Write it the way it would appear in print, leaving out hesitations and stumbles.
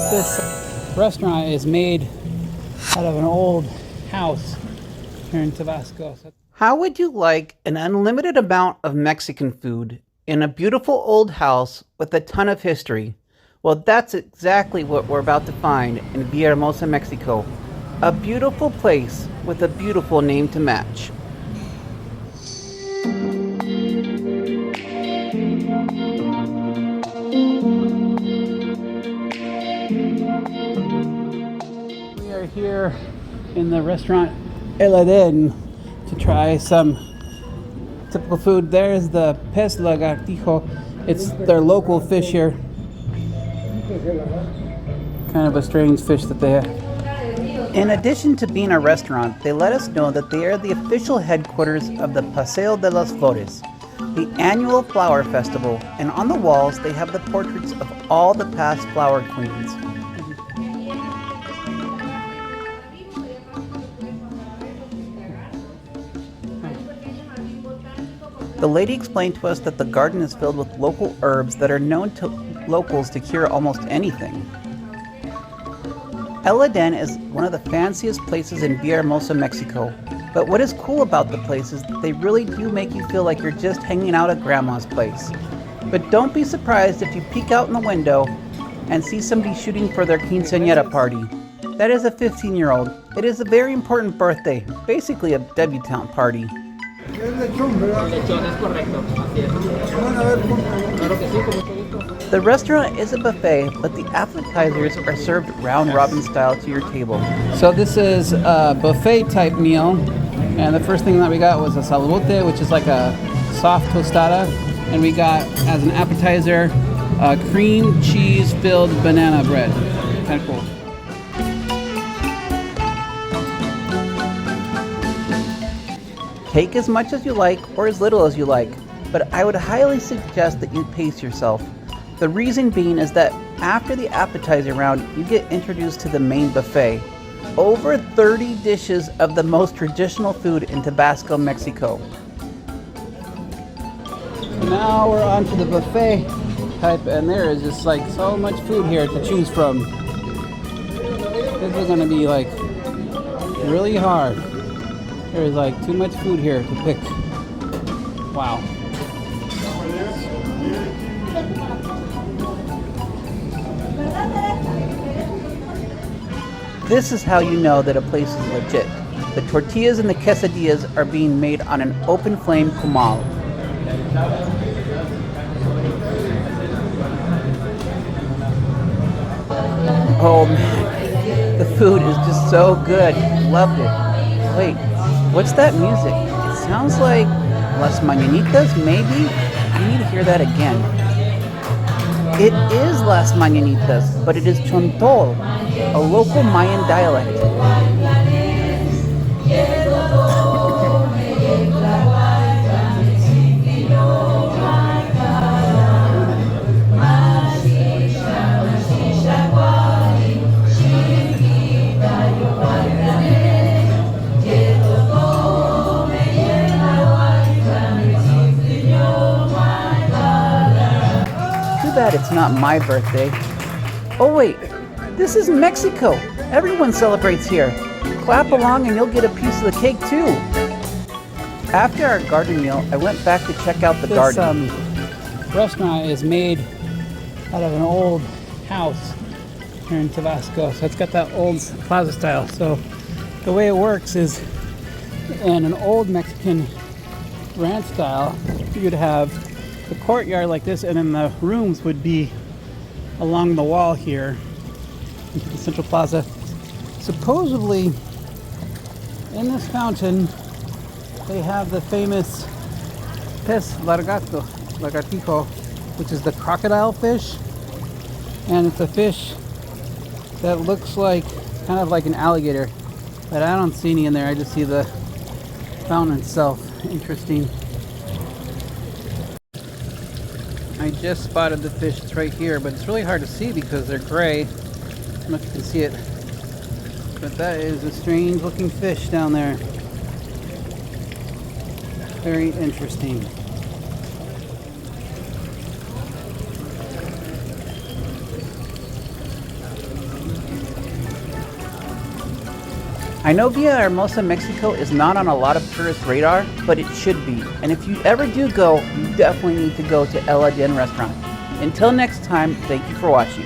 This restaurant is made out of an old house here in Tabasco. How would you like an unlimited amount of Mexican food in a beautiful old house with a ton of history? Well, that's exactly what we're about to find in Villahermosa, Mexico. A beautiful place with a beautiful name to match. We are here in the restaurant Elderp to try some typical food. There's the pez lagartillo. It's their local fish here. Kind of a strange fish that they have. In addition to being a restaurant, they let us know that they are the official headquarters of the Paseo de las Flores, the annual flower festival, and on the walls they have the portraits of all the past flower queens. The lady explained to us that the garden is filled with local herbs that are known to locals to cure almost anything. Elderp is one of the fanciest places in Villahermosa, Mexico. But what is cool about the place is that they really do make you feel like you're just hanging out at grandma's place. But don't be surprised if you peek out in the window and see somebody shooting for their quinceañera party. That is a 15-year-old. It is a very important birthday, basically a debutante party. The restaurant is a buffet, but the appetizers are served round-robin style to your table. So this is a buffet type meal, and the first thing that we got was a salvote, which is like a soft tostada, and we got as an appetizer cream cheese filled banana bread. Kind of cool. Take as much as you like or as little as you like, but I would highly suggest that you pace yourself. The reason being is that after the appetizer round, you get introduced to the main buffet. Over 30 dishes of the most traditional food in Tabasco, Mexico. Now we're on to the buffet type, and there is just like so much food here to choose from. This is gonna be like really hard. There is like too much food here to pick. Wow. This is how you know that a place is legit. The tortillas and the quesadillas are being made on an open flame comal. Oh man, the food is just so good. Loved it. Wait, what's that music? It sounds like Las Mañanitas, maybe? I need to hear that again. It is Las Mañanitas, but it is Chontol, a local Mayan dialect. Too bad it's not my birthday. Oh wait, this is Mexico. Everyone celebrates here. Clap along and you'll get a piece of the cake too. After our garden meal, I went back to check out the garden. This restaurant is made out of an old house here in Tabasco. So it's got that old plaza style. So the way it works is in an old Mexican ranch style, you'd have the courtyard like this, and then the rooms would be along the wall here into the central plaza. Supposedly in this fountain they have the famous pez lagartillo, which is the crocodile fish, and it's a fish that looks like kind of like an alligator, but I don't see any in there. I just see the fountain itself. Interesting. I just spotted the fish. It's right here, but it's really hard to see because they're gray. I don't know if you can see it, but that is a strange looking fish down there. Very interesting. I know Villahermosa, Mexico is not on a lot of tourist radar, but it should be. And if you ever do go, you definitely need to go to El Aden restaurant. Until next time, thank you for watching.